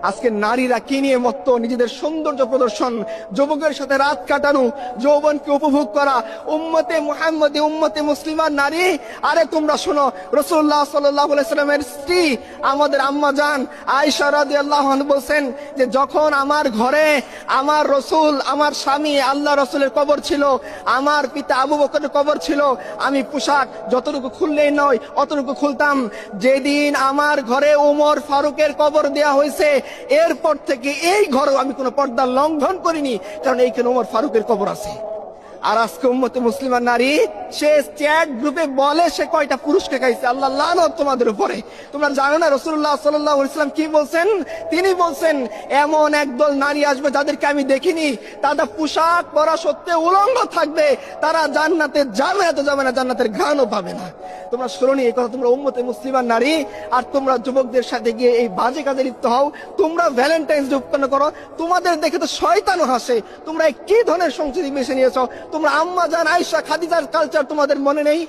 আজকে নারীরা কি নিয়ে মত্ত, নিজেদের সৌন্দর্য প্রদর্শন, যুবকের সাথে রাত কাটানো, যৌবনকে উপভোগ করা, উম্মতে মুহাম্মদী, উম্মতে মুসলিমার নারী। আরে তোমরা শোনো, রাসূলুল্লাহ সাল্লাল্লাহু আলাইহি সাল্লামের স্ত্রী আমাদের আম্মা জান আয়েশা রাদিয়াল্লাহু আনহা বলেন যে যখন আমার ঘরে আমার রসুল, আমার স্বামী আল্লাহ রসুলের কবর ছিল, আমার পিতা আবু বকরের কবর ছিল, আমি পোশাক যতটুকু খুললেই নয় অতটুকু খুলতাম। যেদিন আমার ঘরে ওমর ফারুকের কবর দেয়া হয়েছে, এরপর থেকে এই ঘরেও আমি কোনো পর্দা লঙ্ঘন করিনি, কারণ এইখানে ওমর ফারুকের কবর আছে। আর আজকে উম্মতে মুসলিমার নারী সে চ্যাট গ্রুপে বলে সে কয়টা পুরুষকে খাইছে। আল্লাহ লানত তোমাদের উপরে। তোমরা জানো না রাসূলুল্লাহ সাল্লাল্লাহু আলাইহি ওয়াসাল্লাম কি বলছেন? তিনি বলছেন এমন একদল নারী আসবে যাদেরকে আমি দেখিনি, তারা পোশাক পরা সত্ত্বেও উলঙ্গ থাকবে, তারা জান্নাতে যাবে না, তো যাবে না, জান্নাতের ঘ্রাণও পাবে না। তোমরা শুনোনি এই কথা? তোমরা উম্মতে মুসলিমার নারী আর তোমরা যুবকদের সাথে গিয়ে এই বাজে কাজে লিপ্ত হও, তোমরা ভ্যালেন্টাইন্স ডে উৎপন্ন করো, তোমাদের দেখে তো শয়তানও হাসে। তোমরা কি ধরনের সংস্কৃতি বেছে নিয়েছো? তোমরা আম্মা জান আয়েশা খাদিজার কালচার তোমাদের মনে নেই?